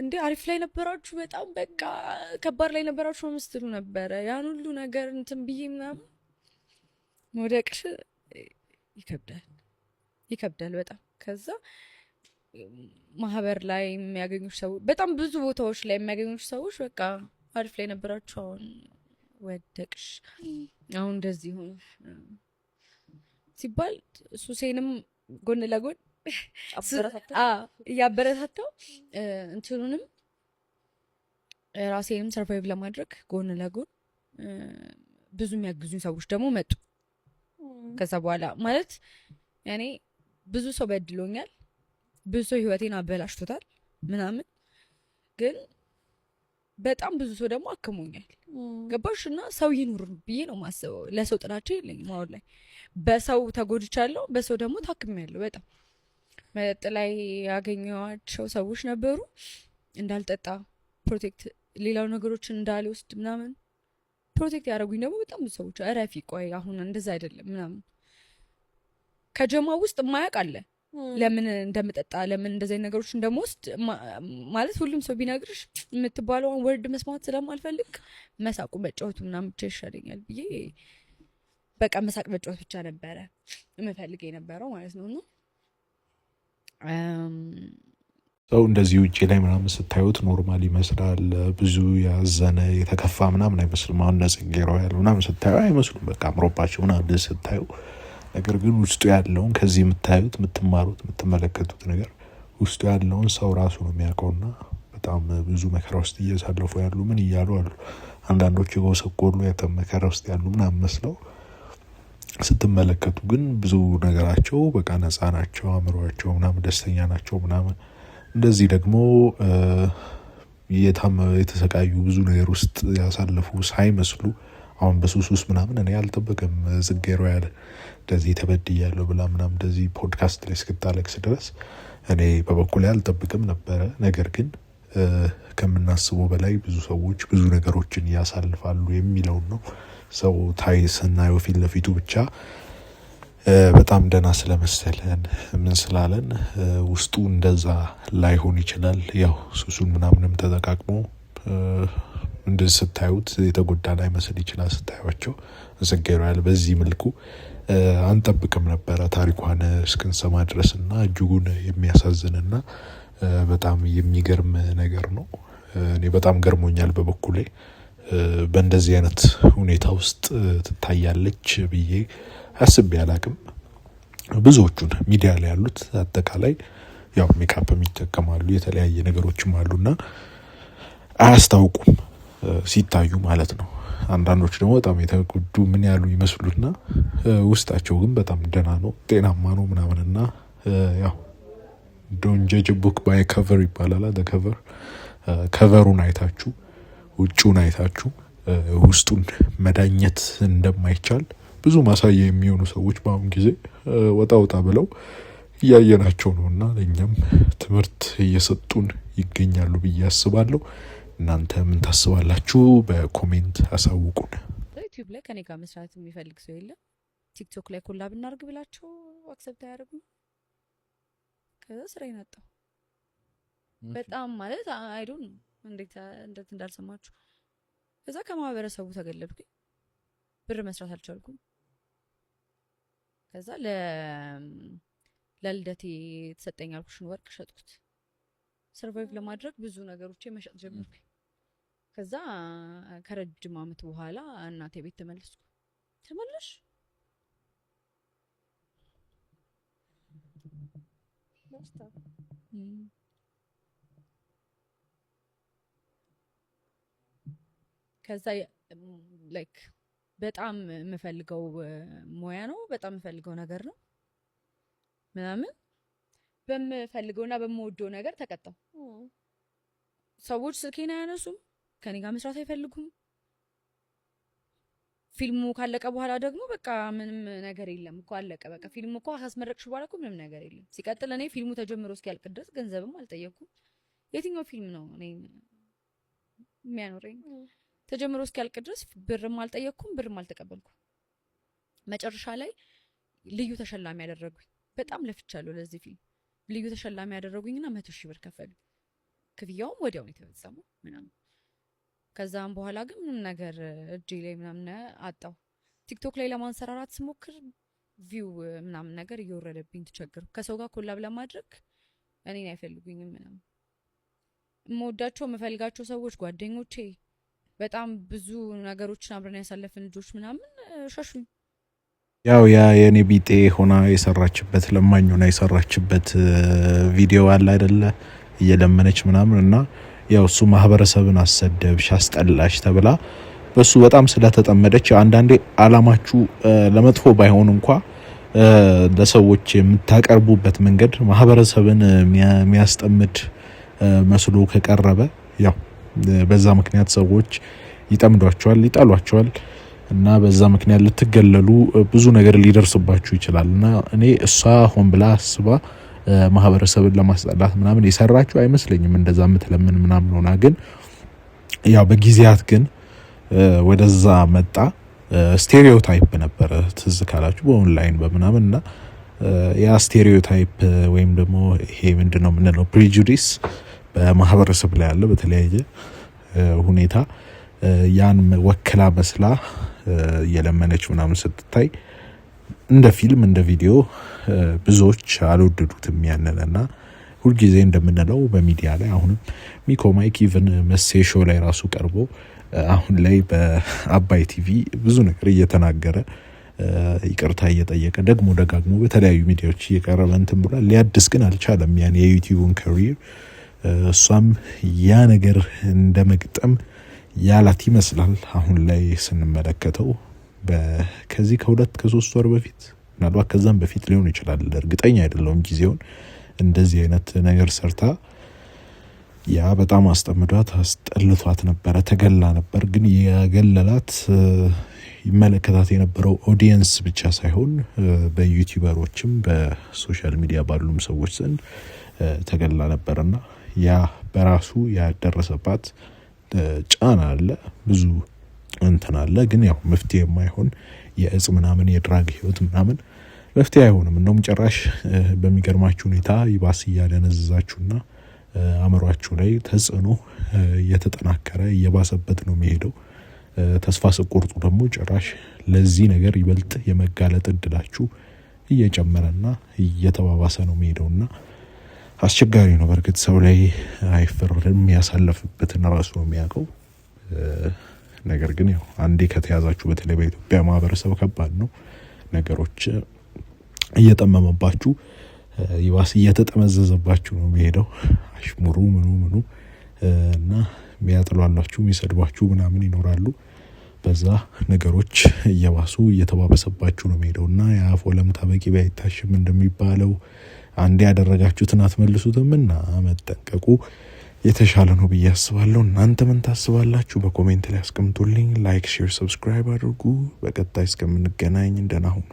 እንዴ አሪፍ ላይ ነበራችሁ በጣም በቃ ከባድ ላይ ነበራችሁ ምስትሉ ነበረ ያን ሁሉ ነገር እንትን ብዬ ምናምን ወደቅሽ ይከብዳል በጣም ከዛ ማህበር ላይ የሚያገኙሽ ሰዎች በጣም ብዙ ቦታዎች ላይ የሚያገኙሽ ሰዎች በቃ አሪፍ ላይ ነበራችሁ አሁን ወደቅሽ አሁን እንደዚህ ሆነ ሲባል ሱሴንም ጎን ለጎን እያበረታታው እንትኑንም ራሴንም ሰርቫይቭ ለማድረግ ጎን ለጎን ብዙ የሚያግዙኝ ሰዎች ደግሞ መጡ። ከዛ በኋላ ማለት እኔ ብዙ ሰው በድሎኛል፣ ብዙ ሰው ህይወቴን አበላሽቶታል ምናምን፣ ግን በጣም ብዙ ሰው ደግሞ አክሞኛል። ገባሽ? እና ሰው ይኑር ብዬ ነው ማስበው። ለሰው ጥላቻ የለኝም አሁን ላይ። በሰው ተጎድቻለሁ፣ በሰው ደግሞ ታክሜያለሁ በጣም መጠጥ ላይ ያገኘኋቸው ሰዎች ነበሩ እንዳልጠጣ ፕሮቴክት ሌላው ነገሮችን እንዳልወስድ ምናምን ፕሮቴክት ያደረጉኝ ደግሞ በጣም ብዙ ሰዎች እረፊ ቆይ አሁን እንደዛ አይደለም ምናምን ከጀማ ውስጥ ማያቅ አለ ለምን እንደምጠጣ ለምን እንደዚህ ነገሮች እንደምወስድ ማለት ሁሉም ሰው ቢነግርሽ የምትባለውን ወርድ መስማት ስለማልፈልግ መሳቁ መጫወቱ ምናምን ብቻ ይሻለኛል ብዬ በቃ መሳቅ መጫወት ብቻ ነበረ የምፈልግ የነበረው ማለት ነው። እና ሰው እንደዚህ ውጭ ላይ ምናምን ስታዩት ኖርማል ይመስላል። ብዙ ያዘነ የተከፋ ምናምን አይመስልም። አሁን ነጽጌሮ ያለ ምናምን ስታዩ አይመስሉም። በቃ አምሮባቸው ምናምን ስታዩ፣ ነገር ግን ውስጡ ያለውን ከዚህ የምታዩት የምትማሩት የምትመለከቱት ነገር ውስጡ ያለውን ሰው ራሱ ነው የሚያውቀውና በጣም ብዙ መከራ ውስጥ እያሳለፉ ያሉ ምን እያሉ አሉ። አንዳንዶቹ የጎሰቆሉ መከራ ውስጥ ያሉ ምናምን መስለው ስትመለከቱ ግን ብዙ ነገራቸው በቃ ነፃ ናቸው፣ አእምሯቸው ምናምን ደስተኛ ናቸው ምናምን። እንደዚህ ደግሞ የተሰቃዩ ብዙ ነገር ውስጥ ያሳለፉ ሳይመስሉ አሁን በሱስ ውስጥ ምናምን እኔ አልጠበቅም ዝጌሮ ያለ እንደዚህ ተበድያለሁ ብላ ምናምን እንደዚህ ፖድካስት ላይ እስክታለቅስ ድረስ እኔ በበኩሌ አልጠብቅም ነበረ። ነገር ግን ከምናስበው በላይ ብዙ ሰዎች ብዙ ነገሮችን ያሳልፋሉ የሚለውን ነው ሰው ታይ ስናየው ፊት ለፊቱ ብቻ በጣም ደህና ስለመሰለን ምን ስላለን ውስጡ እንደዛ ላይሆን ይችላል። ያው ሱሱን ምናምንም ተጠቃቅሞ እንደዚህ ስታዩት የተጎዳ ላይመስል ይችላል ስታዩቸው። ዘገሩ ያለ በዚህ መልኩ አንጠብቅም ነበረ ታሪኳን እስክንሰማ ድረስና እጅጉን የሚያሳዝንና በጣም የሚገርም ነገር ነው። እኔ በጣም ገርሞኛል በበኩሌ። በእንደዚህ አይነት ሁኔታ ውስጥ ትታያለች ብዬ አስቤ አላቅም። ብዙዎቹን ሚዲያ ላይ ያሉት አጠቃላይ ያው ሜካፕ የሚጠቀማሉ የተለያየ ነገሮችም አሉና አያስታውቁም ሲታዩ ማለት ነው። አንዳንዶች ደግሞ በጣም የተጎዱ ምን ያሉ ይመስሉና ውስጣቸው ግን በጣም ደህና ነው ጤናማ ነው ምናምንና ያው ዶንት ጀጅ ቡክ ባይ ከቨር ይባላል። ከቨሩን አይታችሁ ውጪውን አይታችሁ ውስጡን መዳኘት እንደማይቻል ብዙ ማሳያ የሚሆኑ ሰዎች በአሁን ጊዜ ወጣ ብለው እያየናቸው ነውና ለኛም ትምህርት እየሰጡን ይገኛሉ ብዬ አስባለሁ። እናንተ ምን ታስባላችሁ? በኮሜንት አሳውቁን። ዩቲዩብ ላይ ከኔ ጋር መስራት የሚፈልግ ሰው የለም። ቲክቶክ ላይ ኮላብ እናድርግ ብላችሁ አክሰፕት አያደርጉም። ከዛ ስራዬን አጣሁ በጣም ማለት አይ ዶንት ኖ እንዴት እንዳልሰማችሁ። ከዛ ከማህበረሰቡ ተገለልኩኝ፣ ብር መስራት አልቻልኩም። ከዛ ለልደቴ ተሰጠኝ ያልኩሽን ወርቅ ሸጥኩት። ሰርቫይቭ ለማድረግ ብዙ ነገሮች መሸጥ ጀመርኩኝ። ከዛ ከረጅም አመት በኋላ እናቴ ቤት ተመለስኩ። ተመለሽ ከዛ ላይክ በጣም የምፈልገው ሙያ ነው፣ በጣም የምፈልገው ነገር ነው ምናምን በምፈልገውና በምወደው ነገር ተቀጣው። ሰዎች ስልኬን አያነሱም፣ ከኔ ጋር መስራት አይፈልጉም። ፊልሙ ካለቀ በኋላ ደግሞ በቃ ምንም ነገር የለም እኮ አለቀ በቃ። ፊልሙ እኮ ካስመረቅሽ በኋላ እኮ ምንም ነገር የለም። ሲቀጥል እኔ ፊልሙ ተጀምሮ እስኪያልቅ ድረስ ገንዘብም አልጠየኩም። የትኛው ፊልም ነው እኔ የሚያኖረኝ? ተጀምሮ እስኪያልቅ ድረስ ብርም አልጠየኩም፣ ብርም አልተቀበልኩም። መጨረሻ ላይ ልዩ ተሸላሚ ያደረጉኝ። በጣም ለፍቻለሁ ለዚህ ፊልም። ልዩ ተሸላሚ ያደረጉኝና 100,000 ብር ከፈሉ። ክፍያውም ወዲያው ነው የተፈጸመው ምናምን። ከዛም በኋላ ግን ምንም ነገር እጄ ላይ ምናምን አጣው። ቲክቶክ ላይ ለማንሰራራት ስሞክር ቪው ምናምን ነገር እየወረደብኝ ተቸገርኩ። ከሰው ጋር ኮላብ ለማድረግ እኔን አይፈልጉኝም ምናምን። የምወዳቸው የምፈልጋቸው ሰዎች ጓደኞቼ፣ በጣም ብዙ ነገሮችን አብረን ያሳለፍን ልጆች ምናምን ሸሹኝ። ያው ያ የኔ ቢጤ ሆና የሰራችበት ለማኝ ሆና የሰራችበት ቪዲዮ አለ አይደለ? እየለመነች ምናምን እና ያው እሱ ማህበረሰብን አሰደብሽ አስጠላሽ ተብላ በሱ በጣም ስለተጠመደች አንዳንዴ አላማችሁ ለመጥፎ ባይሆን እንኳ ለሰዎች የምታቀርቡበት መንገድ ማህበረሰብን የሚያስጠምድ መስሎ ከቀረበ ያው በዛ ምክንያት ሰዎች ይጠምዷቸዋል፣ ይጣሏቸዋል እና በዛ ምክንያት ልትገለሉ ብዙ ነገር ሊደርስባችሁ ይችላል። እና እኔ እሷ ሆን ብላ አስባ ማህበረሰብን ለማስጠላት ምናምን የሰራችሁ አይመስለኝም። እንደዛ የምትለምን ምናምን ሆና ግን ያው በጊዜያት ግን ወደዛ መጣ። ስቴሪዮታይፕ ነበረ ትዝ ካላችሁ በኦንላይን በምናምን እና ያ ስቴሪዮታይፕ ወይም ደግሞ ይሄ ምንድነው የምንለው ፕሪጁዲስ በማህበረሰብ ላይ ያለ በተለያየ ሁኔታ ያን ወክላ መስላ የለመነች ምናምን ስትታይ እንደ ፊልም እንደ ቪዲዮ ብዙዎች አልወደዱትም ያንንና ሁልጊዜ እንደምንለው በሚዲያ ላይ አሁንም ሚኮ ማይክ ኢቭን መሴ ሾው ላይ ራሱ ቀርቦ አሁን ላይ በአባይ ቲቪ ብዙ ነገር እየተናገረ ይቅርታ እየጠየቀ ደግሞ ደጋግሞ በተለያዩ ሚዲያዎች እየቀረበ እንትን ብሏል። ሊያድስ ግን አልቻለም ያን የዩቲዩብን ካሪየር። እሷም ያ ነገር እንደመግጠም ያላት ይመስላል አሁን ላይ ስንመለከተው። ከዚህ ከ2-3 ወር በፊት ምናልባት ከዛም በፊት ሊሆን ይችላል እርግጠኛ አይደለሁም ጊዜውን እንደዚህ አይነት ነገር ሰርታ ያ በጣም አስጠምዷት አስጠልቷት ነበረ። ተገላ ነበር። ግን የገለላት ይመለከታት የነበረው ኦዲየንስ ብቻ ሳይሆን በዩቲዩበሮችም በሶሻል ሚዲያ ባሉም ሰዎች ዘንድ ተገላ ነበርና ያ በራሱ ያደረሰባት ጫና አለ፣ ብዙ እንትን አለ። ግን ያው መፍትሄ የማይሆን የእጽ ምናምን የድራግ ህይወት ምናምን መፍትሄ አይሆንም። እንደውም ጭራሽ በሚገርማችሁ ሁኔታ ይባስ እያደነዘዛችሁና አእምሯችሁ ላይ ተጽዕኖ እየተጠናከረ እየባሰበት ነው የሚሄደው። ተስፋ ስቆርጡ ደግሞ ጭራሽ ለዚህ ነገር ይበልጥ የመጋለጥ እድላችሁ እየጨመረና እየተባባሰ ነው የሚሄደውና አስቸጋሪ ነው። በእርግጥ ሰው ላይ አይፈረድም፣ ያሳለፍበትን ራሱ ነው የሚያውቀው። ነገር ግን ያው አንዴ ከተያዛችሁ በተለይ በኢትዮጵያ ማህበረሰብ ከባድ ነው። ነገሮች እየጠመመባችሁ ይባስ እየተጠመዘዘባችሁ ነው የሚሄደው። አሽሙሩ ምኑ እና የሚያጥሏላችሁ የሚሰድባችሁ ምናምን ይኖራሉ። በዛ ነገሮች እየባሱ እየተባበሰባችሁ ነው የሚሄደውና የአፍ ወለምታ በቅቤ አይታሽም እንደሚባለው አንዴ ያደረጋችሁትን አትመልሱትም እና መጠንቀቁ የተሻለ ነው ብዬ አስባለሁ። እናንተ ምን ታስባላችሁ? በኮሜንት ላይ አስቀምጡልኝ። ላይክ፣ ሼር፣ ሰብስክራይብ አድርጉ። በቀጣይ እስከምንገናኝ እንደና ሁኑ።